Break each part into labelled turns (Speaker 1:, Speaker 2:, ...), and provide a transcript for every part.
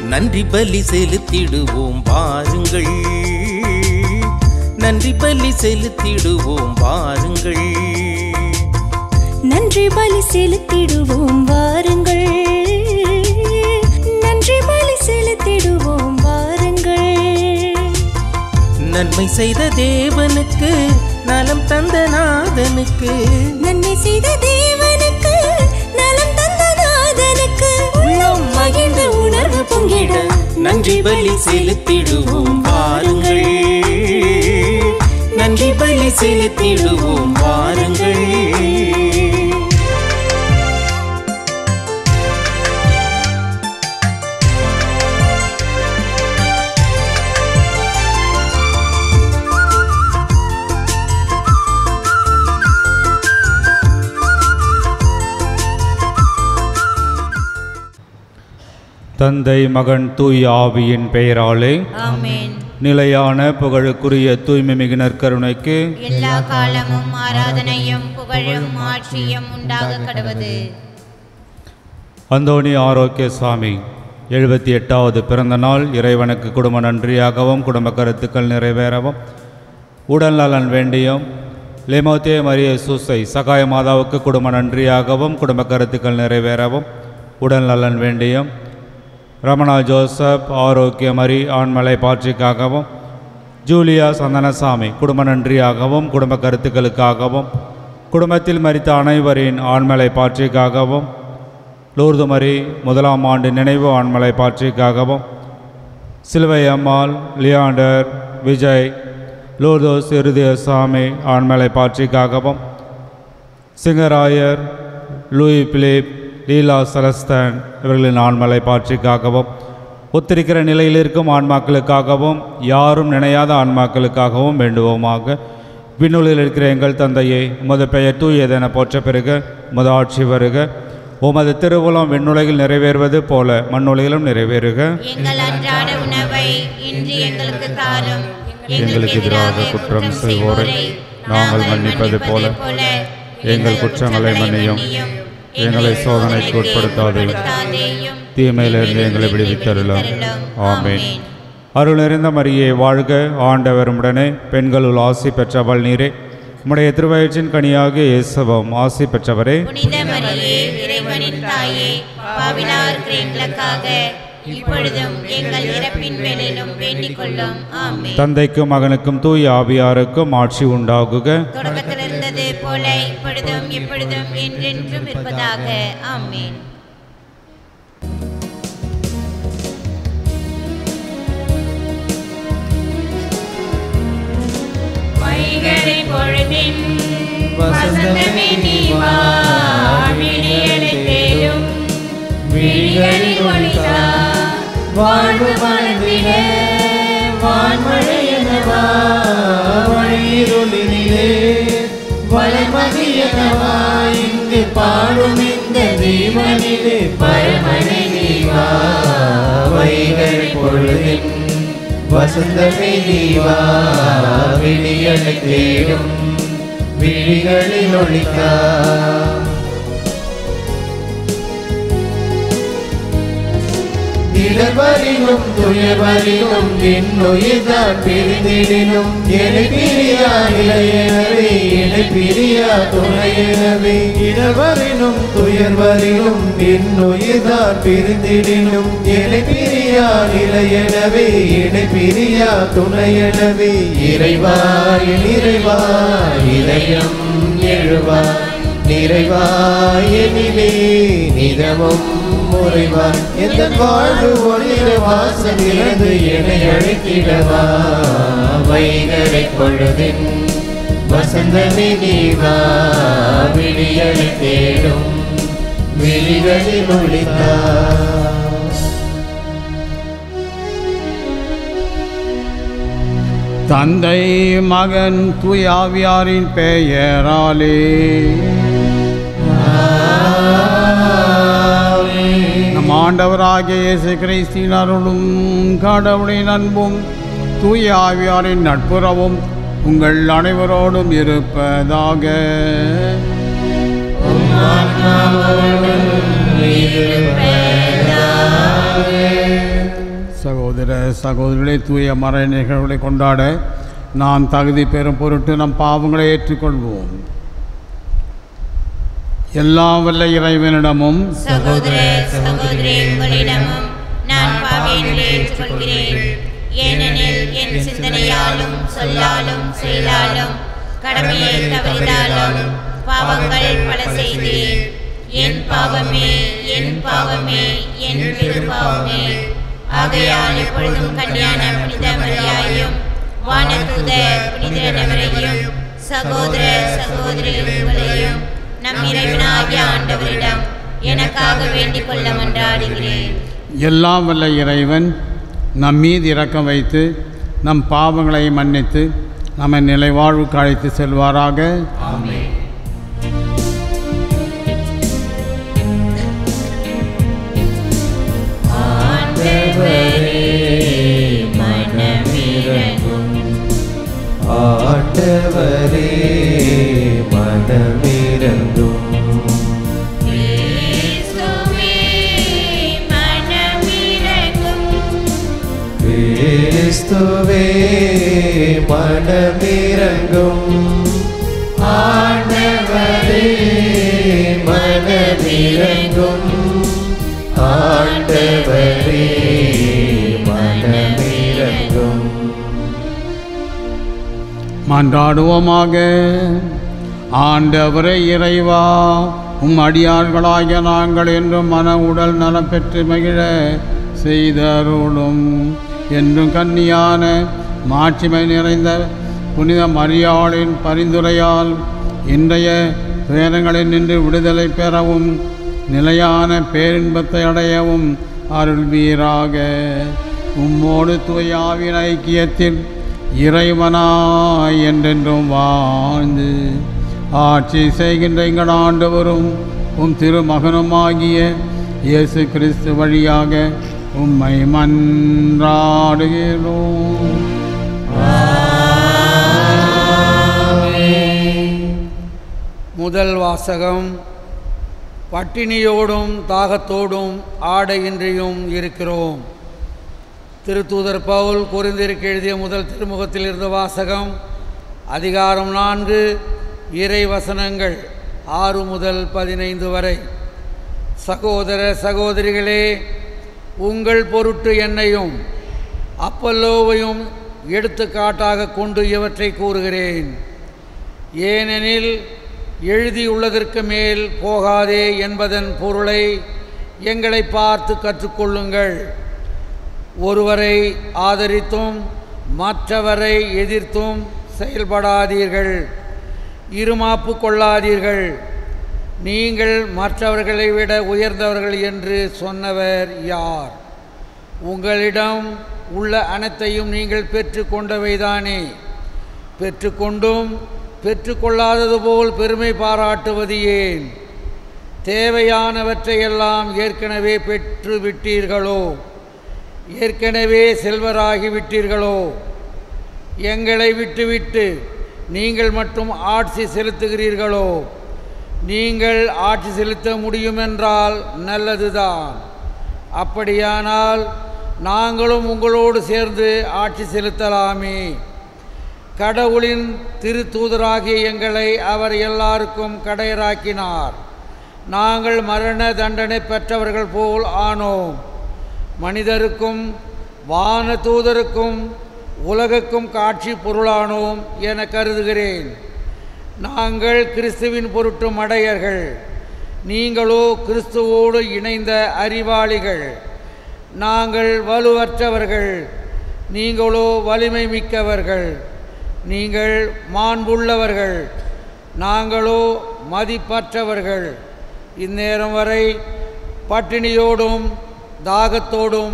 Speaker 1: நன்றி பலி செலுத்திடுவோம் வாருங்கள், நன்றி பலி செலுத்திடுவோம் வாருங்கள்,
Speaker 2: நன்றி பலி செலுத்திடுவோம் வாருங்கள், நன்றி பலி செலுத்திடுவோம் வாருங்கள்.
Speaker 1: நன்மை செய்த தேவனுக்கு, நலம் தந்த நாதனுக்கு,
Speaker 2: நன்மை செய்த தேவனுக்கு, நலம் தந்த நாதனுக்கு, உள்ளம் மகிழ்ந்த உணர்வு பொங்கிட
Speaker 1: நன்றி பலி செலுத்திடுவோம் வாருங்கள், நன்றி பலி செலுத்திடுவோம் வாருங்கள்.
Speaker 3: தந்தை மகன் தூய் ஆவியின் பெயராலே
Speaker 4: ஆமென்.
Speaker 3: நிலையான புகழுக்குரிய தூய்மை மிகு நற்கருணைக்கு
Speaker 4: எல்லா காலமும் ஆராதனையும் புகழும் ஆட்சியும் உண்டாக கடவது.
Speaker 3: அந்தோணி ஆரோக்கிய சாமி 78வது பிறந்த நாள் இறைவனுக்கு குடும்ப நன்றியாகவும் குடும்ப கருத்துக்கள் நிறைவேறவும் உடல் நலன் வேண்டியும் லெமோத்தே மரிய சூசை சகாய மாதாவுக்கு குடும்ப நன்றியாகவும் குடும்ப கருத்துக்கள் நிறைவேறவும் உடல் நலன் வேண்டியும் ரமணா ஜோசப் ஆரோக்கிய மரி ஆண்மலை பாட்சிக்காகவும் ஜூலியா சந்தனசாமி குடும்ப நன்றியாகவும் குடும்ப கருத்துக்களுக்காகவும் குடும்பத்தில் மரித்த அனைவரின் ஆண்மலை பாட்சிக்காகவும் லூர்து மரி 1ஆம் ஆண்டு நினைவு ஆண்மலை பாட்சிக்காகவும் சிலுவை அம்மாள் லியாண்டர் விஜய் லூர்தோஸ் இருதயசாமி ஆண்மலை பாட்சிக்காகவும் சிங்கராயர் லூயி பிலிப் லீலா செலஸ்தன் இவர்களின் ஆண்மலை பாட்சிக்காகவும் ஒத்திருக்கிற நிலையில் இருக்கும் ஆன்மாக்களுக்காகவும் யாரும் நினையாத ஆன்மாக்களுக்காகவும் வேண்டுவோமாக. விண்ணுலகில் இருக்கிற எங்கள் தந்தையே, உமது பெயர் தூயதென போற்ற பெறுக, உமது ஆட்சி வருக, உமது திருவுளம் விண்ணுலகில் நிறைவேறுவது போல மண்ணுலகிலும் நிறைவேறுக.
Speaker 4: எங்கள் அன்றாட உணவை இன்று எங்களுக்கு தாரும்.
Speaker 3: எங்களுக்கு எதிராக குற்றம் செய்வோரை நாங்கள் மன்னிப்பது போல எங்கள் குற்றங்களை மன்னியும், எங்களை சோதனைக்கு உட்படுத்தாதேயும், தீமையிலிருந்து எங்களை விடுவித்தருளும். ஆமென். அருள் நிறைந்த மரியே வாழ்க, ஆண்டவர் உம்முடனே, பெண்களுள் ஆசி பெற்றவள் நீரே, உம்முடைய திருவயிற்றின் கனியாகிய இயேசுவும் ஆசி பெற்றவரே.
Speaker 4: புனித மரியே, இறைவனின் தாயே, பாவிலார் எங்களுக்காக இப்பொழுதும் எங்கள் இறப்பின் வேளையிலும் வேண்டிக் கொள்ளும். ஆமென்.
Speaker 3: தந்தைக்கும் மகனுக்கும் தூய ஆவியாருக்கும் ஆட்சி உண்டாகுக.
Speaker 4: தொடக்கத்தில் இருந்தது போல இப்பொழுதும் எப்பொழுதும் என்றென்றும் இருப்பதாக. ஆமென். வைகறை பொழுதின் வசந்தமே நீ வா, விடியலை தேடும் விழிகளில் ஒளிதா, வாழ்வு மலர்ந்திட வான்மழையனவா, வழியிருளினிலே வளமதியனவா, இங்கு பாடும் இந்த தீவனிலே பரமனை நீ வா. வைகறை பொழுதின் வசந்தமே நீ வா, விடியலை தேடும் விழிகளில் ஒளிதா. இடர்வரிலும் துயர்வரிலும் என்னுயிர்தான் பிரிந்திடினும் என்னை பிரியா நிலையெனவே, என்னை பிரியா துணையெனவே. இடர்வரிலும் துயர்வரிலும் என்னுயிர்தான் பிரிந்திடினும் என்னை பிரியா நிலையெனவே, என்னை பிரியா துணையெனவே. இறைவா என் இறைவா, இதயம் எழுவாய், நிறைவாய் என்னிலே நிதமும் முறைவாய். எந்த வாழ்வு ஒளிர வாசல் இருந்து என்னை அழைத்திடவா. வைகறை பொழுதின் வசந்தமே நீ வா, விடியலை தேடும் விழிகளில் ஒளிதா.
Speaker 5: தந்தை மகன் தூய ஆவியாரின் பெயராலே நம் ஆண்டவராகிய இயேசு கிறிஸ்துவின் அருளும் கடவுளின் அன்பும் தூய ஆவியாரின் நட்புறவும் உங்கள் அனைவரோடும் இருப்பதாக. சகோதர சகோதரிகளை தூய மறை நிகழ்வுகளை கொண்டாட நாம் தகுதி பெறும் பொருட்டு நம் பாவங்களை ஏற்றுக்கொள்வோம். எல்லாம் வல்ல இறைவனிடமும்
Speaker 4: சகோதர சகோதரி உங்களிடமும் நான் பாவியங்களை ஏற்றுக்கொள்கிறேன். ஏனெனில் என் சிந்தனையாலும் சொல்லாலும் செயலாலும் கடமையை தவறினாலும் பாவங்கள் பல செய்தேன். என் பாவமே என் பாவமே என் பெரும்பாவமே. ஆகையால் எப்பொழுதும் கன்னியான புனித மரியாயும் வானதூத புனிதரையும் சகோதர சகோதரிகளையும் நம் இறைவனாகிய ஆண்டவரிடம் எனக்காக வேண்டிக் கொள்ள மன்றாடுகிறேன்.
Speaker 5: எல்லாம் வல்ல இறைவன் நம் மீது இரக்கம் வைத்து நம் பாவங்களை மன்னித்து நம்மை நிலைவாழ்வுக்கு அழைத்து செல்வாராக.
Speaker 3: ஆமென்.
Speaker 1: ஆண்டவரே மனமிரங்கும்.
Speaker 4: கிறிஸ்துவே மனமிரங்கும்.
Speaker 1: கிறிஸ்துவே மனமிரங்கும். ஆண்டவரே மனமிரங்கும். ஆண்டவரே மனமிரங்கும்.
Speaker 5: மன்றாடுவோமாக. ஆண்டவரே இறைவா, உம் அடியார்களாகிய நாங்கள் என்றும் மன உடல் நலம் பெற்று மகிழ செய்தருளும். என்றும் கன்னியான மாட்சிமை நிறைந்த புனித மரியாளின் பரிந்துரையால் இன்றைய துயரங்களில் நின்று விடுதலை பெறவும் நிலையான பேரின்பத்தை அடையவும் அருள்வீராக. உம்மோடு தூய ஆவியின் ஐக்கியத்தில் இறைவனாய் என்றென்றும் வாழ்ந்து ஆட்சி செய்கின்ற எங்கள் ஆண்டவரும் உம் திருமகனுமாகிய இயேசு கிறிஸ்து வழியாக உம்மை மன்றாடுகிறோம்.
Speaker 6: முதல் வாசகம். பட்டினியோடும் தாகத்தோடும் ஆடையின்றியும் இருக்கிறோம். திருத்தூதர் பவுல் கொரிந்தியருக்கு எழுதிய முதல் திருமுகத்தில் இருந்த வாசகம், அதிகாரம் 4, இறை வசனங்கள் 6 முதல் 15 வரை. சகோதர சகோதரிகளே, உங்கள் பொருட்டு என்னையும் அப்பல்லோவையும் எடுத்துக்காட்டாக கொண்டு இவற்றை கூறுகிறேன். ஏனெனில் எழுதியுள்ளதற்கு மேல் போகாதே என்பதன் பொருளை எங்களை பார்த்து கற்றுக்கொள்ளுங்கள். ஒருவரை ஆதரித்தும் மற்றவரை எதிர்த்தும் செயல்படாதீர்கள். இருமாப்பு கொள்ளாதீர்கள். நீங்கள் மற்றவர்களை விட உயர்ந்தவர்கள் என்று சொன்னவர் யார்? உங்களிடம் உள்ள அனைத்தையும் நீங்கள் பெற்று கொண்டவைதானே. பெற்றுக்கொண்டும் பெற்றுக்கொள்ளாதது போல் பெருமை பாராட்டுவது ஏன்? தேவையானவற்றையெல்லாம் ஏற்கனவே பெற்று விட்டீர்களோ? ஏற்கனவே செல்வராகிவிட்டீர்களோ? எங்களை விட்டுவிட்டு நீங்கள் மட்டும் ஆட்சி செலுத்துகிறீர்களோ? நீங்கள் ஆட்சி செலுத்த முடியுமென்றால் நல்லதுதான். அப்படியானால் நாங்களும் உங்களோடு சேர்ந்து ஆட்சி செலுத்தலாமே. கடவுளின் திருத்தூதராகிய எங்களை அவர் எல்லாருக்கும் கடையராக்கினார். நாங்கள் மரண தண்டனை பெற்றவர்கள் போல் ஆனோம். மனிதருக்கும் வான தூதருக்கும் உலகுக்கும் காட்சி பொருளானோம் என கருதுகிறேன். நாங்கள் கிறிஸ்துவின் பொருட்டு மடையர்கள், நீங்களோ கிறிஸ்துவோடு இணைந்த அறிவாளிகள். நாங்கள் வலுவற்றவர்கள், நீங்களோ வலிமை மிக்கவர்கள். நீங்கள் மாண்புள்ளவர்கள், நாங்களோ மதிப்பற்றவர்கள். இந்நேரம் வரை பட்டினியோடும் தாகத்தோடும்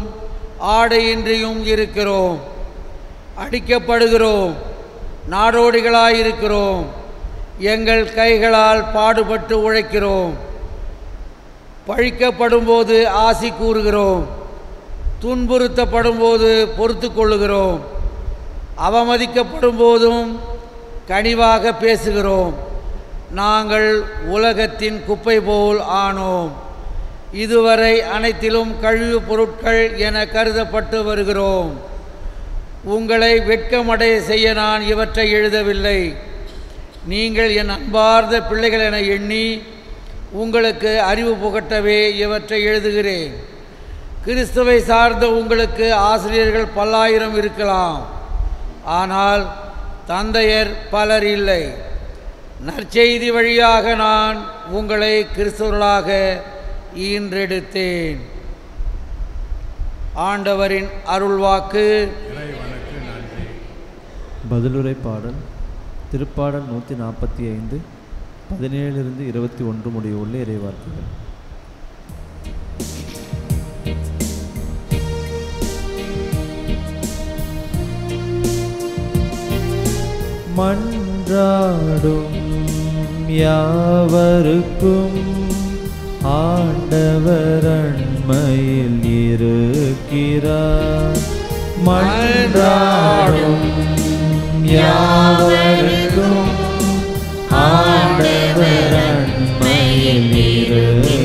Speaker 6: ஆடையின்றியும் இருக்கிறோம். அடிக்கப்படுகிறோம், நாடோடிகளாயிருக்கிறோம். எங்கள் கைகளால் பாடுபட்டு உழைக்கிறோம். பழிக்கப்படும்போது ஆசி கூறுகிறோம். துன்புறுத்தப்படும்போது பொறுத்து கொள்ளுகிறோம். அவமதிக்கப்படும் போதும் கனிவாக பேசுகிறோம். நாங்கள் உலகத்தின் குப்பை போல் ஆனோம். இதுவரை அனைத்திலும் கழிவுப் பொருட்கள் என கருதப்பட்டு வருகிறோம். உங்களை வெட்கமடைய செய்ய நான் இவற்றை எழுதவில்லை. நீங்கள் என் அன்பார்ந்த பிள்ளைகள் என எண்ணி உங்களுக்கு அறிவு புகட்டவே இவற்றை எழுதுகிறேன். கிறிஸ்துவை சார்ந்த உங்களுக்கு ஆசிரியர்கள் பல்லாயிரம் இருக்கலாம், ஆனால் தந்தையர் பலர் இல்லை. நற்செய்தி வழியாக நான் உங்களை கிறிஸ்தவர்களாக ஈன்றெடுத்தேன். ஆண்டவரின் அருள்வாக்கு.
Speaker 7: பதிலுரை பாடல் திருப்பாடல் 145 17 21 முடிய உள்ள இறைவார்த்தைகள். மன்றாடும் யாவருக்கும் ஆண்டவர் அண்மையில் இருக்கிறார். மன்றாடும் யாவருக்கும் ஆண்டவர் அண்மையில்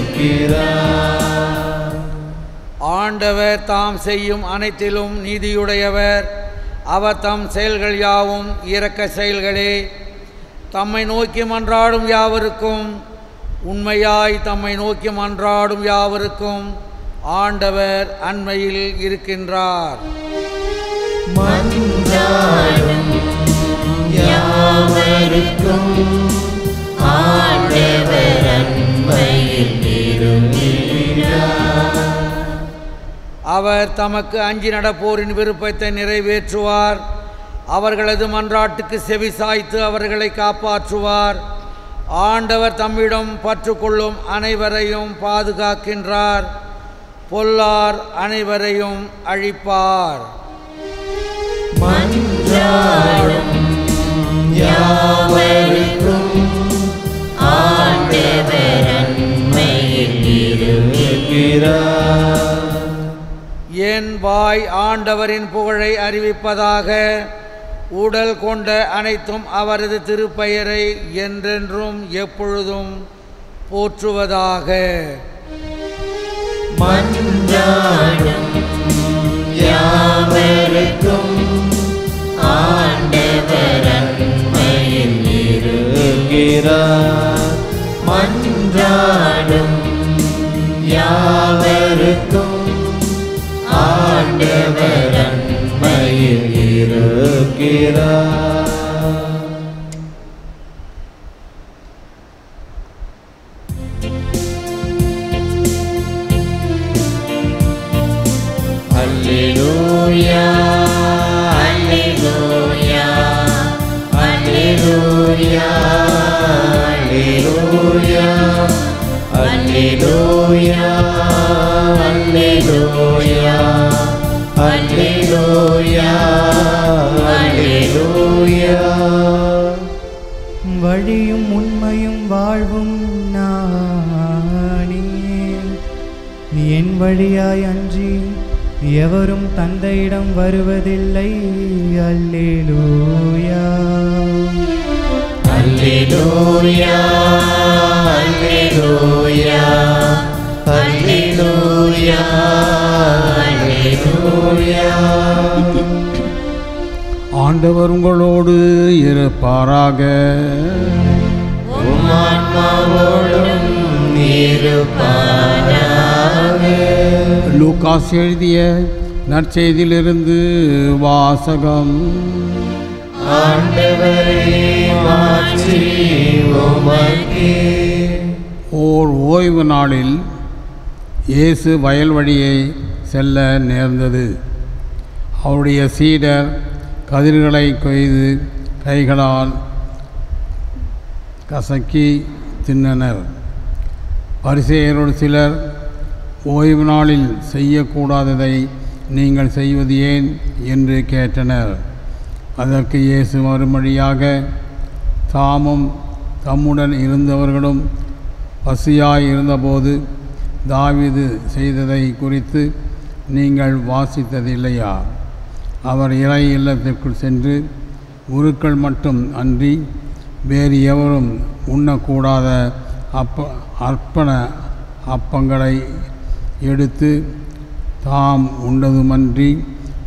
Speaker 7: இருக்கிறார்.
Speaker 6: ஆண்டவர் தாம் செய்யும் அனைத்திலும் நீதியுடையவர். அவர் தம் செயல்கள் யாவும் இரக்க செயல்களே. தம்மை நோக்கி மன்றாடும் யாவருக்கும், உண்மையாய் தம்மை நோக்கி மன்றாடும் யாவருக்கும் ஆண்டவர் அண்மையில் இருக்கின்றார்.
Speaker 7: மன்றாடும் யாவருக்கும் ஆண்டவர் அண்மையில் இருக்கிறார்.
Speaker 6: அவர் தமக்கு அஞ்சி நடப்போரின் விருப்பத்தை நிறைவேற்றுவார். அவர்களது மன்றாட்டுக்கு செவி சாய்த்து அவர்களை காப்பாற்றுவார். ஆண்டவர் தம்மிடம் பற்றுக்கொள்ளும் அனைவரையும் பாதுகாக்கின்றார். பொல்லார் அனைவரையும் அழிப்பார்.
Speaker 7: மன்றாடும் யாவருக்கும் ஆண்டவர் அண்மையில் இருக்கிறார்.
Speaker 6: என் வாய் ஆண்டவரின் புகழை அறிவிப்பதாக. உடல் கொண்ட அனைத்தும் அவரது திருப்பெயரை என்றென்றும் எப்பொழுதும் போற்றுவதாக.
Speaker 7: மன்றாடும் யாவருக்கும் ஆண்டவர் அண்மையில் இருக்கிறார். மன்றாடும் யாவருக்கும் ஆண்டவர் அண்மையில் இருக்கிறார். அல்லேலூயா அல்லேலூயா அல்லேலூயா அல்லேலூயா அல்லேலூயா அல்லேலூயா அல்லேலூயா அல்லேலூயா.
Speaker 8: வழியும் உண்மையும் வாழ்வும் நானே, என் வழியாய் அன்றி எவரும் தந்தையிடம் வருவதில்லை. அல்லேலூயா
Speaker 7: அல்லேலூயா அல்லேலூயா அல்லேலூயா அல்லேலூயா.
Speaker 5: ஆண்டவர் உங்களோடு இருப்பாராக.
Speaker 7: உம் ஆன்மாவோடும் இருப்பாராக.
Speaker 5: லூகாஸ் எழுதிய நற்செய்தியிலிருந்து வாசகம்.
Speaker 7: ஆண்டவரே மாட்சி உமக்கே.
Speaker 5: ஓர் ஓய்வு நாளில் இயேசு வயல் வழியை செல்ல நேர்ந்தது. அவருடைய சீடர் கதிர்களை கொய்து கைகளால் கசக்கி தின்னனர். பரிசேயரோடு சிலர், ஓய்வு நாளில் செய்யக்கூடாததை நீங்கள் செய்வது ஏன் என்று கேட்டனர். அதற்கு இயேசு மறுமொழியாக, தாமும் தம்முடன் இருந்தவர்களும் பசியாய் இருந்தபோது தாவீது செய்ததை குறித்து நீங்கள் வாசித்ததில்லையா? அவர் இறை இல்லத்திற்குள் சென்று உருக்கள் மட்டும் அன்றி வேறு எவரும் உண்ணக்கூடாத அர்ப்பண அப்பங்களை எடுத்து தாம் உண்டதுமன்றி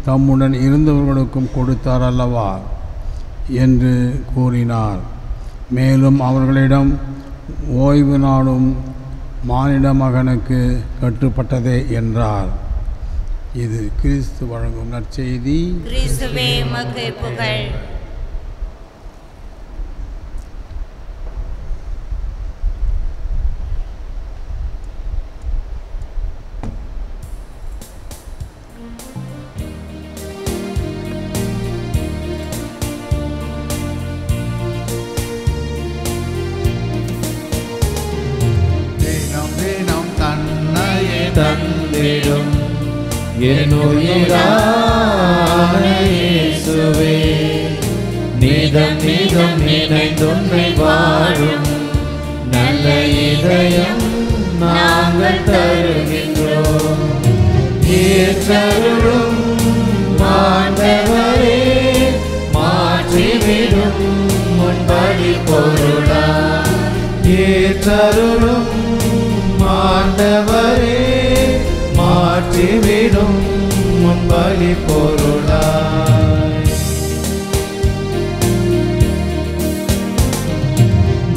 Speaker 5: தம்முடன் இருந்தவர்களுக்கும் கொடுத்தார் அல்லவா என்று கூறினார். மேலும் அவர்களிடம், ஓய்வு நாளும் மானிட மகனுக்கு கட்டுப்பட்டதே என்றார். இது கிறிஸ்து வழங்கும் நற்செய்தி.
Speaker 4: கிறிஸ்துவே உமக்கு புகழ்.
Speaker 7: தந்திடும் என் உயிரான இயேசுவே, நீதம் நீதம் நினைந்துன்னை வாழும் நல்ல இதயம் நாங்கள் தருகின்றோம். ஏற்றருளும் ஆண்டவரே, மாற்றிவிடும் முன்படி பொருளா. ஏற்றருளும் ஆண்டவரே, மாற்றிவிடும் முன்பலி பொருளாய்.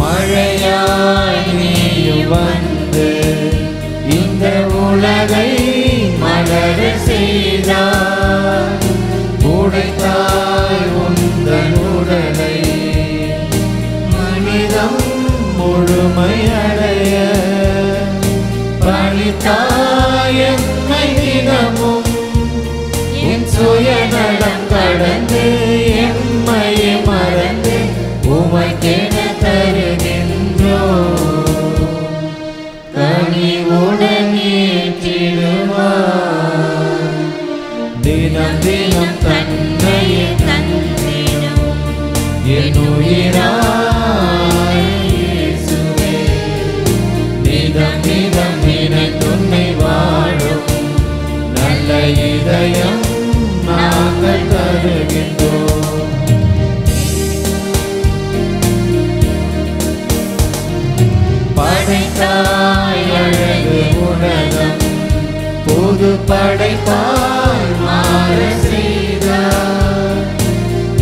Speaker 7: மழையாய் நீயும் வந்து இந்த உலகை மலர செய்தாய். உடைத்தாய் உந்தன் உடலை மனிதம் முழுமையடைய. பணித்தாய் என்னை தினமும் என் சுயநலம் கடந்து, எம்மையை மறந்து உமைக்கென தருகின்றோம். கனிவுடன் ஏற்றிடுவார், தினம் தினம் தன்னையே தந்திடும் என் உயிராய் இயேசுவே. நிதம் நிதம் நினைத்துன்னை வாழும் நல்ல இதயம் நாங்கள் தருகின்றோம். படைத்தாய் அழகு உலகம், புது படைப்பாய் மாற செய்தாய்.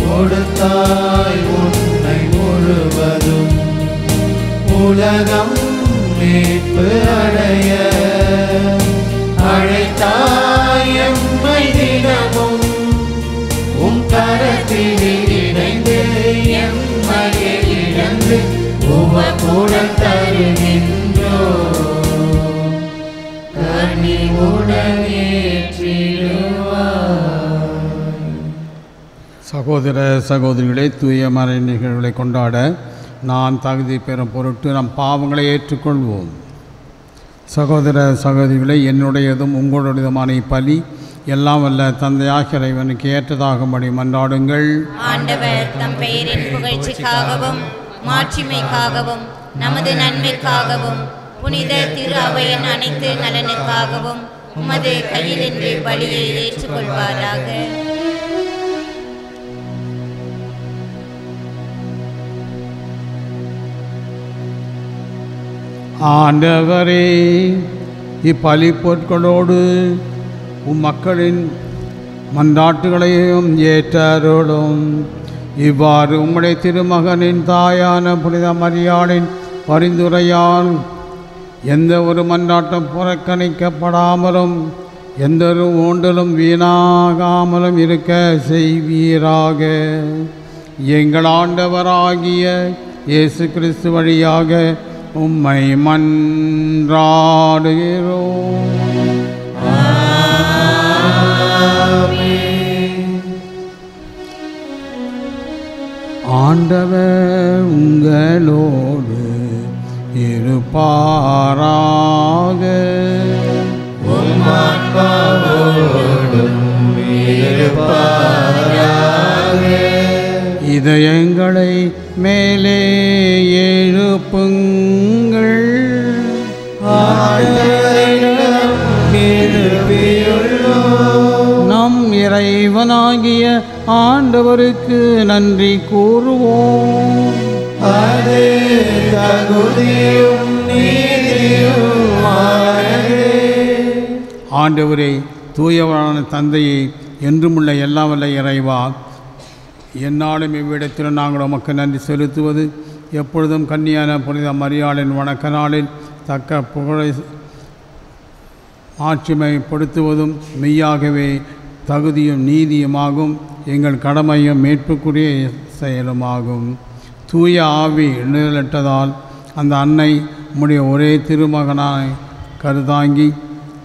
Speaker 7: கொடுத்தாய் உன்னை முழுவதும் உலகம் மீட்பு அடைய. அழைத்தாய் எம்மை தினமும் உம் கரத்தில் இணைந்து, எம்மையை இழந்து உமக்குடன் தருகின்றோம். கனிவுடன் ஏற்றிடுவார்.
Speaker 5: சகோதர சகோதரிகளே, தூய மறை நிகழ்வுகளை கொண்டாட நான் தகுதி பெறும் பொருட்டு நம் பாவங்களை ஏற்றுக்கொள்வோம். சகோதர சகோதரிகளை, என்னுடையதும் உங்களுடையதுமான இப்பலி எல்லாம் வல்ல தந்தையாகிய இறைவனுக்கு ஏற்றதாகும்படி மன்றாடுங்கள்.
Speaker 4: ஆண்டவர் தம் பெயரின் புகழ்ச்சிக்காகவும் மாட்சிமைக்காகவும் நமது நன்மைக்காகவும் புனித திரு அவையின் அனைத்து நலனுக்காகவும் உமது கையிலிருந்து பலியை ஏற்றுக்கொள்வாராக.
Speaker 5: ஆண்டவரே, இப்பலி பொருட்களோடு மக்களின் மன்றாட்டுகளையும் ஏற்றருளும். இவ்வாறு உம்முடைய திருமகனின் தாயான புனித மரியாளின் பரிந்துரையால் எந்த ஒரு மன்றாட்டம் புறக்கணிக்கப்படாமலும் எந்த ஒரு ஊண்டலும் வீணாகாமலும் இருக்க செய்வீராக. எங்கள் ஆண்டவராகிய இயேசு கிறிஸ்து வழியாக உம்மை மன்றாடுகிறோம். ஆண்டவர் உங்களோடு இருப்பாராக. இதயங்களை மேலே எழுப்புங்கள். நம் இறைவனாகிய ஆண்டவருக்கு நன்றி கூறுவோம்.
Speaker 7: அது தகுதியும் நீதியும்
Speaker 5: ஆண்டவரே, தூயவரான தந்தையே, என்றுமுள்ள எல்லாம் வல்ல இறைவா, எந்நாளும் இவ்விடத்தில் நாங்கள் உமக்கு நன்றி செலுத்துவது எப்பொழுதும் கன்னியான புனித மரியாளின் வணக்க நாளில் தக்க புகழை ஆட்சிமைப்படுத்துவதும் மெய்யாகவே தகுதியும் நீதியுமாகும். எங்கள் கடமையும் மீட்புக்குரிய செயலுமாகும். தூய ஆவி நிழலிட்டதால் அந்த அன்னை உம்முடைய ஒரே திருமகனாய் கருதாங்கி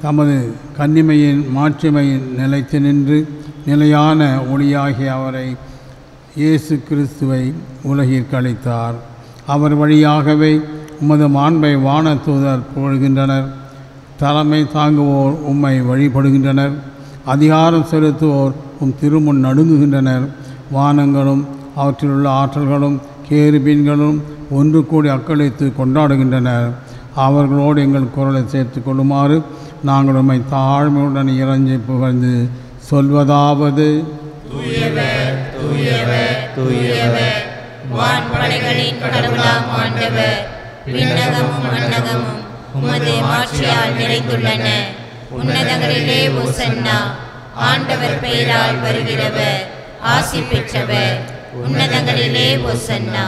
Speaker 5: தமது கன்னிமையின் மாட்சிமையின் நிலைத்து நின்று நிலையான ஒளியாகிய அவரை இயேசு கிறிஸ்துவை உலகிற்கு அளித்தார். அவர் வழியாகவே உமது மாண்பை வானதூதர் புகழ்கின்றனர். தலைமை தாங்குவோர் உம்மை வழிபடுகின்றனர். அதிகாரம் செலுத்துவோர் உம் திருமுன் நடுங்குகின்றனர். வானங்களும் அவற்றிலுள்ள ஆற்றல்களும் கேருபீன்களும் ஒன்று கூடி அக்களித்து கொண்டாடுகின்றனர். அவர்களோடு எங்கள் குரலை சேர்த்து கொள்ளுமாறு நாங்கள் உம்மை தாழ்மையுடன் இறைஞ்சி புகழ்ந்து சொல்வதாவது:
Speaker 4: தூயவர், தூயவர், தூயவர், வான்படைகளின் கடவுளாம் ஆண்டவர், விண்ணகமும் மண்ணகமும் உமது மாட்சியால் நிறைந்துள்ளன. உன்னதங்களிலே ஓசன்னா. ஆண்டவர் பெயரால் வருகிறவர் ஆசி பெற்றவர். உன்னதங்களிலே ஓசன்னா.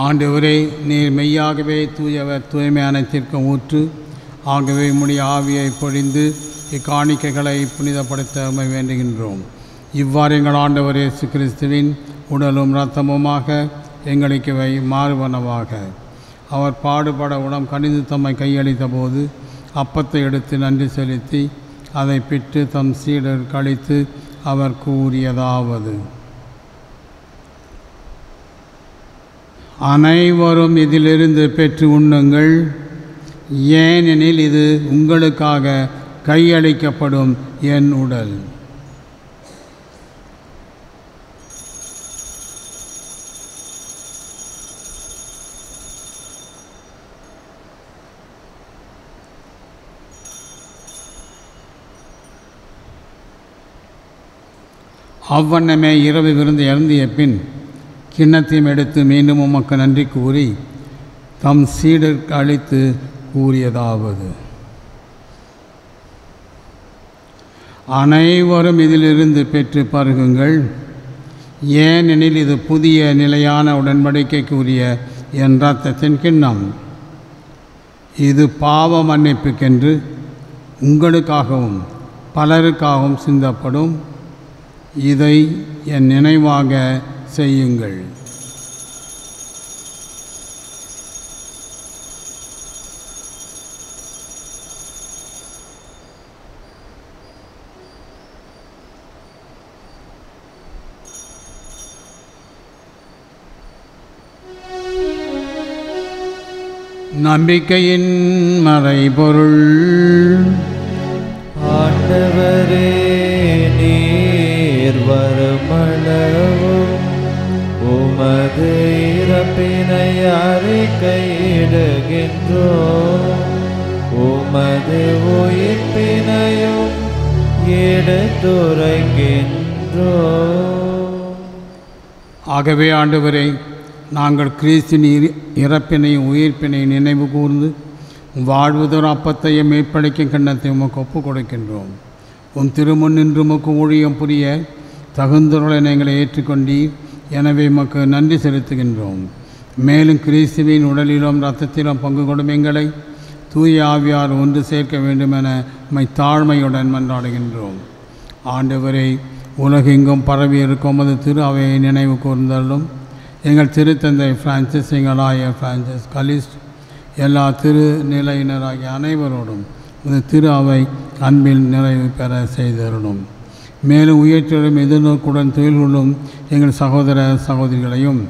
Speaker 5: ஆண்டவரே, நீர் மெய்யாகவே தூயவர், தூய்மை அனைத்திற்கும் ஊற்று. ஆகவே உம்முடைய ஆவியை பொழிந்து இக்காணிக்கைகளை புனிதப்படுத்த உம்மை வேண்டுகின்றோம். இவ்வாறு எங்கள் ஆண்டவர் இயேசு கிறிஸ்துவின் உடலும் இரத்தமுமாக எங்களுக்கு மாறுவனவாக. அவர் பாடுபட உடம் கனிந்து தம்மை கையளித்த போது அப்பத்தை எடுத்து நன்றி செலுத்தி அதை பிட்டு தம் சீடர் கழித்து அவர் கூறியதாவது: அனைவரும் இதிலிருந்து பெற்று உண்ணுங்கள், ஏனெனில் இது உங்களுக்காக கையளிக்கப்படும் என் உடல். அவ்வண்ணமே இரவு விருந்து அருந்திய பின் கிண்ணத்தையும் எடுத்து மீண்டும் உமக்கு நன்றி கூறி தம் சீடருக்கு அளித்து கூறியதாவது: அனைவரும் இதிலிருந்து பெற்று பருகுங்கள், ஏனெனில் இது புதிய நிலையான உடன்படிக்கைக்குரிய என் இரத்தத்தின் கிண்ணம். இது பாவ மன்னிப்புக்கென்று உங்களுக்காகவும் பலருக்காகவும் சிந்தப்படும். இதை என் நினைவாக செய்யுங்கள். நம்பிக்கையின் மறைபொருள்.
Speaker 7: ஆண்டவரே, நீர் வருமளவும் உமது இறப்பினை அறிக்கையிடுகின்றோம், உமது உயிர்ப்பினையும் எடுத்துரைக்கின்றோம்.
Speaker 5: ஆகவே ஆண்டவரே, நாங்கள் கிறிஸ்தின் இறப்பினையும் உயிர்ப்பினையும் நினைவு கூர்ந்து வாழ்வுதோர் அப்பத்தையும் மேற்படைக்கும் கிண்ணத்தை உமக்கு ஒப்புக் கொடுக்கின்றோம். உம் திருமுன் நின்று உமக்கு ஊழியம் புரிய தகுந்தவர்களை எங்களை ஏற்றுக்கொண்டீர். எனவே உமக்கு நன்றி செலுத்துகின்றோம். மேலும் கிறிஸ்துவின் உடலிலும் இரத்தத்திலும் பங்கு கொடும் எங்களை தூய ஆவியார் ஒன்று சேர்க்க வேண்டுமென உம்மை தாழ்மையுடன் மன்றாடுகின்றோம். ஆண்டவரை, உலகெங்கும் பரவி இருக்கும் அது திரு அவையை நினைவு கூர்ந்தள்ளும். எங்கள் திருத்தந்தை பிரான்சிஸ், எங்களாய பிரான்சிஸ் கலிஸ்ட், எல்லா திருநிலையினராகிய அனைவரோடும் இது திரு அவை அன்பில் நிறைவு பெற செய்தருளும். மேலும் உயிர்த்தெழும் எதிர்நோக்குடன் தொழில் கொள்ளும் எங்கள் சகோதர சகோதரிகளையும்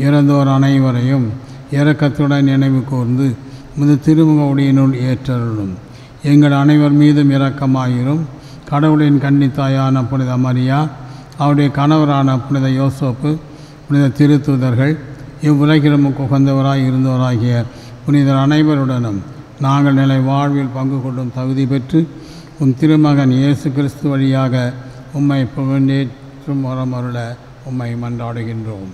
Speaker 5: இறந்தோர் அனைவரையும் இரக்கத்துடன் நினைவு கூர்ந்து இது திருமுக உடையினுள் ஏற்றருளும். எங்கள் அனைவர் மீதும் இரக்கமாயிரும். கடவுளின் கன்னித்தாயான புனித மரியா, அவருடைய கணவரான புனித யோசேப்பு, புனித திருத்தூதர்கள், இவ்வுலகிலும் உகந்தவராய் இருந்தவராகிய புனிதர் அனைவருடனும் நாங்கள் நிலை வாழ்வில் பங்கு கொள்ளும் தகுதி பெற்று உம் திருமகன் இயேசு கிறிஸ்து வழியாக உம்மை புகழ்ந்தேற்றும் வரமருள உம்மை மன்றாடுகின்றோம்.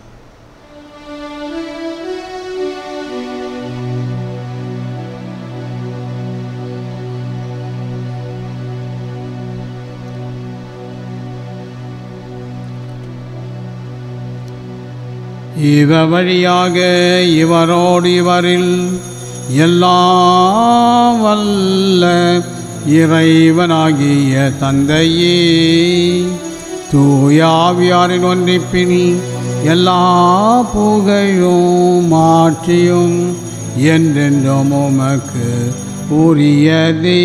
Speaker 5: இவர் வழியாக இவரோடு இவரில் எல்லாம் வல்ல இறைவனாகிய தந்தையே தூயாவியாரின் ஒன்றிப்பில் எல்லா புகழும் மாற்றியும் என்றென்றும் உமக்கு உரியதே.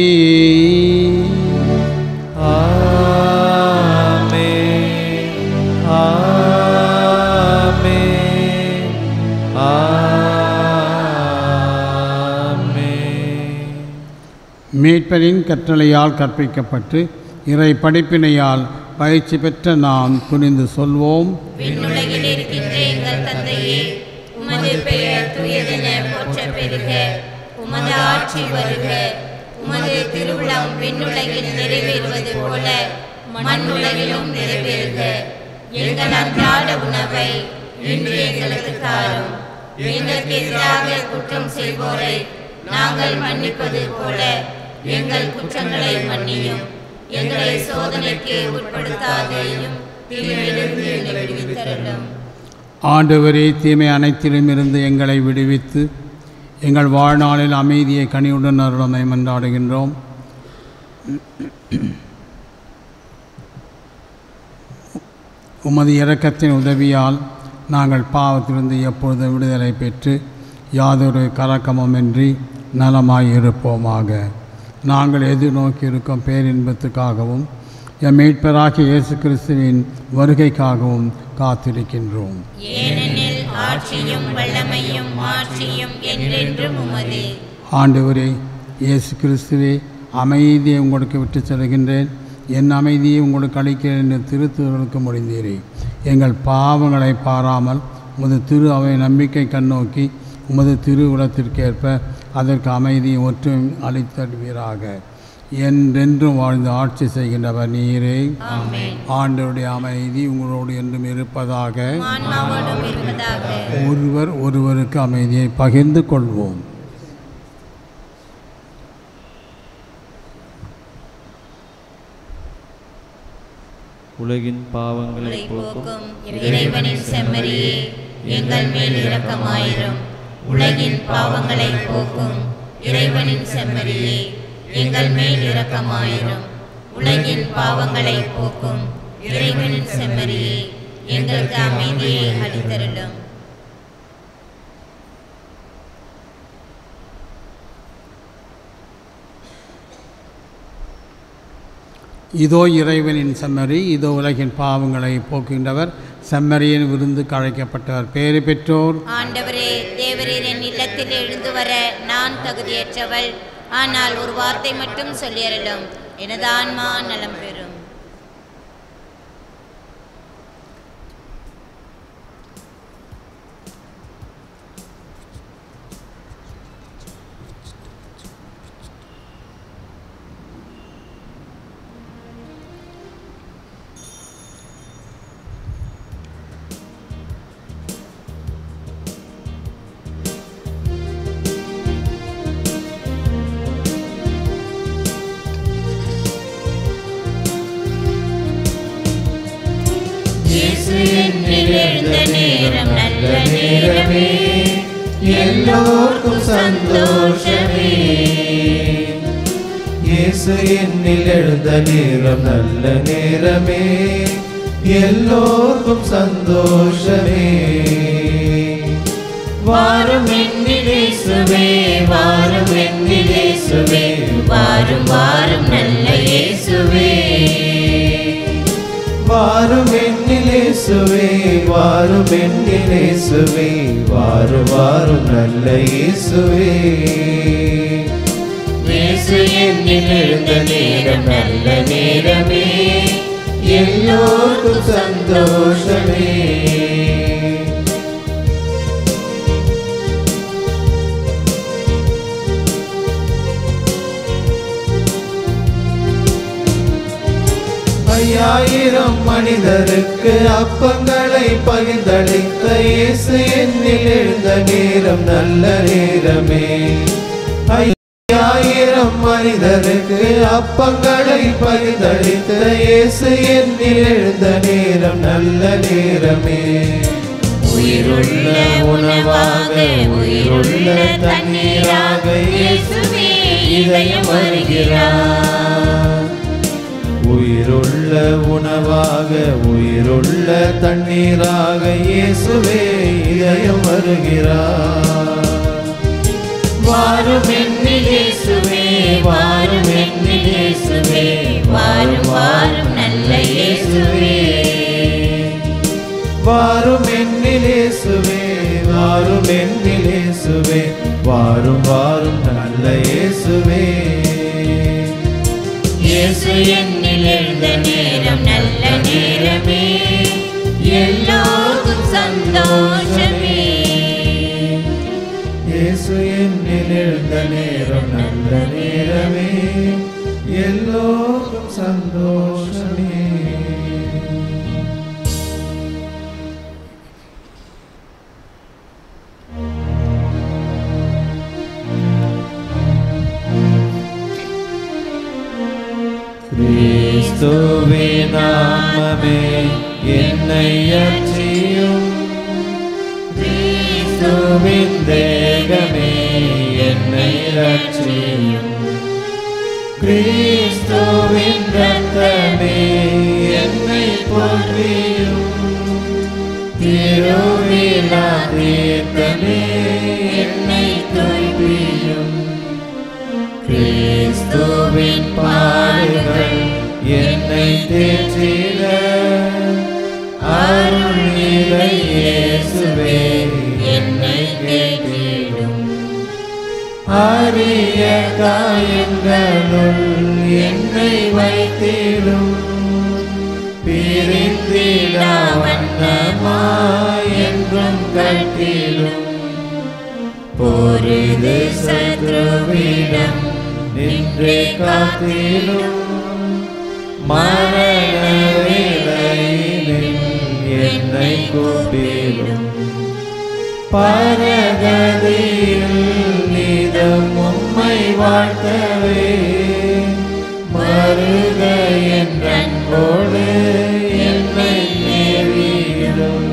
Speaker 5: மீட்பரின் கட்டளையால் கற்பிக்கப்பட்டு இறை படிப்பினையால் பயிற்சி பெற்ற நாம் துணிந்து சொல்வோம்.
Speaker 4: விண்ணுலகில் இருக்கின்ற எங்கள் தந்தையே, உமது பெயர் தூயதென போற்றப் பெறுக. உமது ஆட்சி வருக. உமது திருவுளம் விண்ணுலகில் நிறைவேறுவது போல மண்ணுலகிலும் நிறைவேறுக. எங்கள் அன்றாட உணவை இன்று எங்களுக்கு தாரும். எங்களுக்கு எதிராக குற்றம் செய்வோரை நாங்கள் மன்னிப்பது போல எங்கள் குற்றங்களை மன்னியும். எங்களை சோதனைக்கு உட்படுத்தாதேயும், தீமையிலிருந்து எங்களை விடுவித்தருளும்.
Speaker 5: ஆண்டவரே, தீமை அனைத்திலும் இருந்து எங்களை விடுவித்து எங்கள் வாழ்நாளில் அமைதியை கனியுடன் அருளமை மன்றாடுகின்றோம். உமது இரக்கத்தின் உதவியால் நாங்கள் பாவத்திலிருந்து எப்பொழுது விடுதலை பெற்று யாதொரு கலக்கமுமின்றி நலமாய் இருப்போமாக. நாங்கள் எதிர்நோக்கி இருக்கும் பேரின்பத்துக்காகவும் எம் மீட்பராகிய இயேசு கிறிஸ்துவின் வருகைக்காகவும் காத்திருக்கின்றோம்.
Speaker 4: ஏனெனில் ஆட்சியும் வல்லமையும் மாட்சியும் என்றென்றும் உமதே.
Speaker 5: ஆண்டவரே இயேசு கிறிஸ்துவே, அமைதியை உங்களுக்கு விட்டு செல்கின்றேன், என் அமைதியை உங்களுக்கு அளிக்கிறேன் என்று திருத்துவர்களுக்கு முடிந்தீரே. எங்கள் பாவங்களை பாராமல் உமது திரு அவை நம்பிக்கை கண்ணோக்கி உமது திரு உலகத்திற்கேற்ப அதற்கு அமைதியை ஒற்றும் அளித்தருவீராக. என்றென்றும் வாழ்ந்து ஆட்சி செய்கின்றவர் நீரே. ஆண்டவருடைய அமைதி உங்களோடு என்றும் இருப்பதாக. ஒருவர் ஒருவருக்கு அமைதியை பகிர்ந்து கொள்வோம்.
Speaker 7: உலகின் பாவங்களை போக்கும்
Speaker 4: இறைவனின் செம்மறியே, எங்கள் மேல் இரக்கமாயிரும். உலகின் பாவங்களை போக்கும் இறைவனின் செம்மறியே, எங்கள் மேல் இரக்கமாயிரும். உலகின் பாவங்களை போக்கும் இறைவனின் செம்மறியே, எங்களுக்கு அமைதியை அளித்தருளும்.
Speaker 5: இதோ இறைவனின் செம்மறி, இதோ உலகின் பாவங்களை போக்குகின்றவர். செம்மறியின் விருந்துக்கு அழைக்கப்பட்டவர் பேறு பெற்றோர்.
Speaker 4: ஆண்டவரே, தேவரீர் என் இல்லத்தில் எழுந்து வர நான் தகுதியற்றவள். ஆனால் ஒரு வார்த்தை மட்டும் சொல்லியறலும், எனது ஆன்மா நலம் பெறும்.
Speaker 7: எல்லோருக்கும் சந்தோஷமே. இயேசு என்னில் எழுந்த நேரம் நல்ல நேரமே, எல்லோருக்கும் சந்தோஷமே. வாரும் என்னில் இயேசுவே, வாரும் என்னில் இயேசுவே, வாரும் வாரும் நல்ல இயேசுவே. வாரும் என்னில் இயேசுவே, வாரும் என்னில் இயேசுவே, வாரும் வாரும் நல்ல இயேசுவே. இயேசு என்னில் எழுந்த நேரம் நல்ல நேரமே, எல்லோருக்கும் சந்தோஷமே. ஐயாயிரம் மனிதருக்கு அப்பங்களை பகிர்ந்தளித்த இயேசு என்னில் எழுந்த நேரம் நல்ல நேரமே. ஐயாயிரம் மனிதருக்கு அப்பங்களை பகிர்ந்தளித்த இயேசு என்னில் எழுந்த நேரம் நல்ல நேரமே. உயிருள்ள உணவாக உயிருள்ள தண்ணீராக இயேசுவே இதயம் வருகிறார். உயிருள்ள உணவாக உயிருள்ள தண்ணீராக இயேசுவே இதயம் வருகிறார். வாரும் என்னில் இயேசுவே வாரும் என்னில் இயேசுவே வாரும் வாரும் நல்ல இயேசுவே. வாரும் என்னில் இயேசுவே வாரும் என்னில் இயேசுவே வாரும் வாரும் நல்ல இயேசுவே.
Speaker 4: இயேசு என்னில் எழுந்த நேரம் நல்ல நேரமே, எல்லோருக்கும் சந்தோஷமே.
Speaker 7: இயேசு என்னில் எழுந்த நேரம் நல்ல நேரமே, எல்லோருக்கும் சந்தோஷமே. கிறிஸ்துவே நாமமே என்னை அச்சியும், கிறிஸ்துவின் தேகமே என்னை ரட்சியும், கிறிஸ்துவின் ரத்தமே என்னை போற்றியும், திருவிழா தீர்த்தமே என்னை தூய்ப்பியும். கிறிஸ்துவின் பாடுகள் என்னை தேற்றிட, அருள் நிறை இயேசுவே என்னை தேற்றிடும். அரிய காயங்களுள் என்னை வைத்திடும், பிரிந்திடா வண்ணமாய் என்றும் கட்டிடும். பொருது சத்ருவிடம் நின்றே காத்திடும், மரண வேளையினில் என்னை கூப்பிடும். பரகதியில் நீதம் உம்மை வாழ்த்தவே, மருக என் அன்போடு என்னை ஏறிடும்.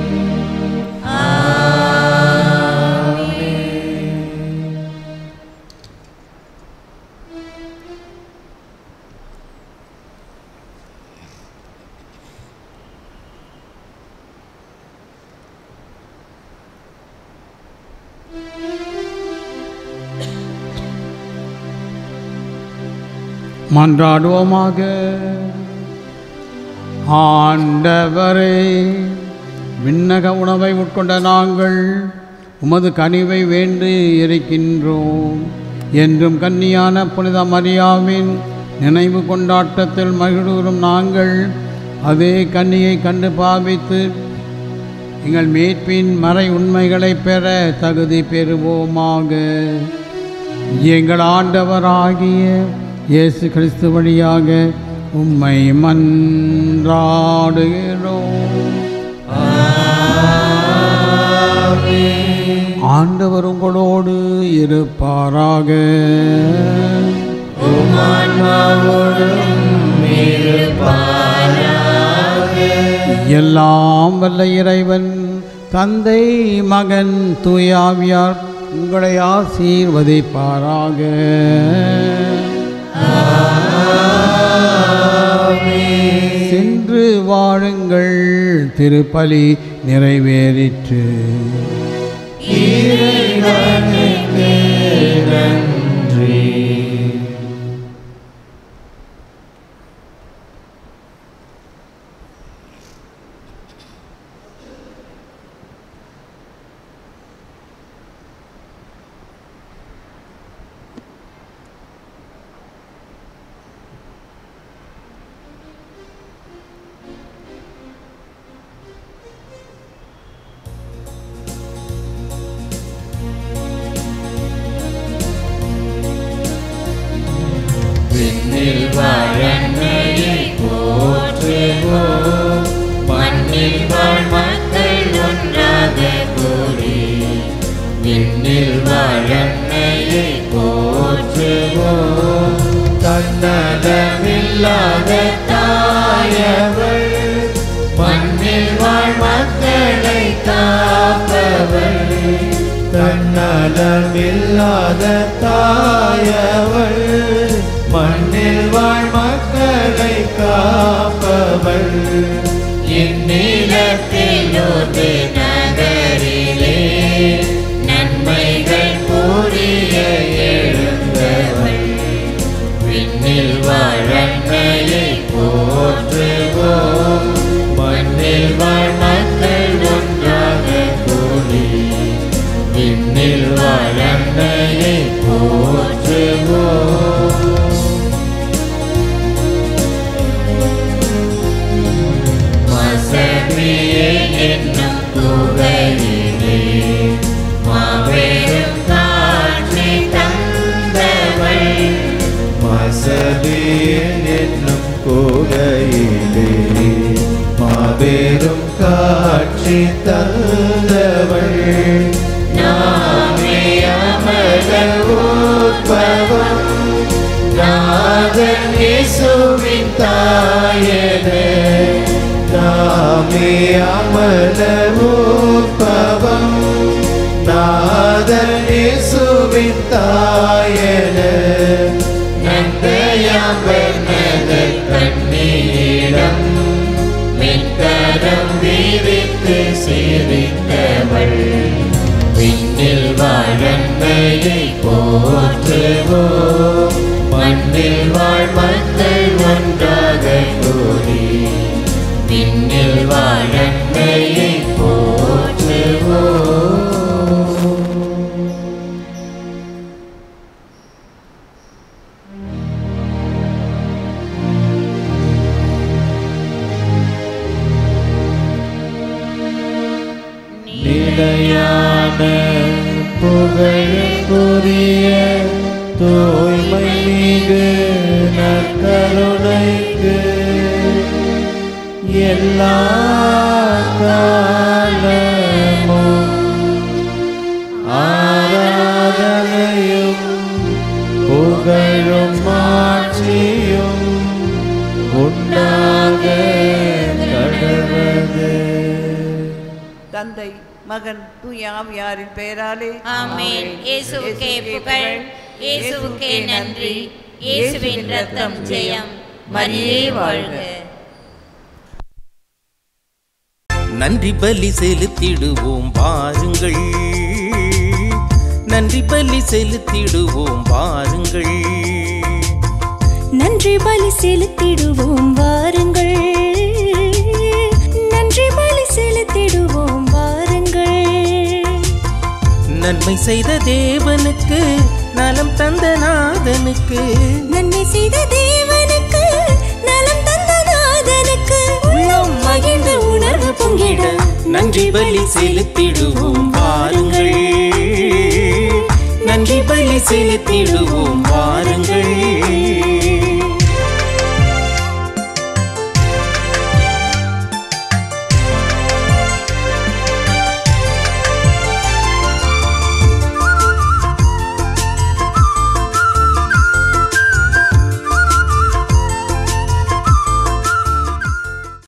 Speaker 5: மன்றாடுவோமாக. ஆண்டவரே, விண்ணக உணவை உட்கொண்ட நாங்கள் உமது கனிவை வேண்டி இருக்கின்றோம். என்றும் கன்னியான புனித மரியாவின் நினைவு கொண்டாட்டத்தில் மகிழ்வுறும் நாங்கள் அதே கன்னியை கண்டு பாவித்து எங்கள் மீட்பின் மறை உண்மைகளை பெற தகுதி பெறுவோமாக. எங்கள் ஆண்டவராகிய இயேசு கிறிஸ்து வழியாக உம்மை மன்றாடுகிறோம். ஆண்டவர் உங்களோடு இருப்பாராக. எல்லாம் வல்ல இறைவன் தந்தை மகன் தூயாவியார் உங்களை ஆசீர்வதிப்பாராக. சென்று வாழுங்கள், திருப்பலி நிறைவேறிற்று.
Speaker 7: இறைவனுக்கு நன்றி. மரணமில்லாத தாயவள், மண்ணில் வாழ் மக்களை காப்பவள். இந்நிலத்திலோடு நகரிலே நன்மைகள் புரிய எழுந்தவள். விண்ணில் வாழ் அன்னையை போற்றுவோம், மண்ணில் வாழ் மக்கள் ஒன்றாக கூடி விண்ணில் வாழ் அன்னையை போற்றுவோம். மசபியே என்னும் குகையிலே மாபெரும் காட்சி தந்தவள். மசபியே என்னும் குகையிலே மாபெரும் காட்சி தந்தவள். நாமே அமர உற்பவம், நாதன் இயேசுவின் தாயனே. நாமே அமர உற்பவம், நாதன் இயேசுவின் தாயனே. நந்தையாம்பர்ணத கண்ணீரம் மின்கரம் விரித்து சிரித்தவள். விண்ணில் வாழ் அன்னையை போற்றுவோம், மண்ணில் வாழ் மக்கள் ஒன்றாக கூடி விண்ணில் வாழ் அன்னையை போற்றுவோம். நிலையான புகழுக்குரிய தூய்மை மிகு நற்கருணைக்கு எல்லா காலமும் ஆராதனையும் புகழும் ஆட்சியும் உண்டாக கடவது.
Speaker 9: தந்தை மகன் தூய ஆவியாரின் பெயராலே
Speaker 4: ஆமென். இயேசுவுக்கே புகழ், இயேசுவுக்கே நன்றி, இயேசுவின் ரத்தம் ஜெயம். மரியே வாழ்க.
Speaker 1: நன்றி பலி செலுத்திடுவோம் வாருங்கள், நன்றி பலி செலுத்திடுவோம் வாருங்கள்,
Speaker 2: நன்றி பலி செலுத்திடுவோம் வாருங்கள், நன்றி பலி செலுத்திடுவோம் வாருங்கள்.
Speaker 1: நன்மை செய்த தேவனுக்கு, நலம் தந்த நாதனுக்கு,
Speaker 2: நன்மை செய்த தேவனுக்கு, நலம் தந்த நாதனுக்கு, உள்ளம் மகிழ்ந்த உணர்வு பொங்கிட
Speaker 1: நன்றி பலி செலுத்திடுவோம் வாருங்கள், நன்றி பலி செலுத்திடுவோம் வாருங்கள்.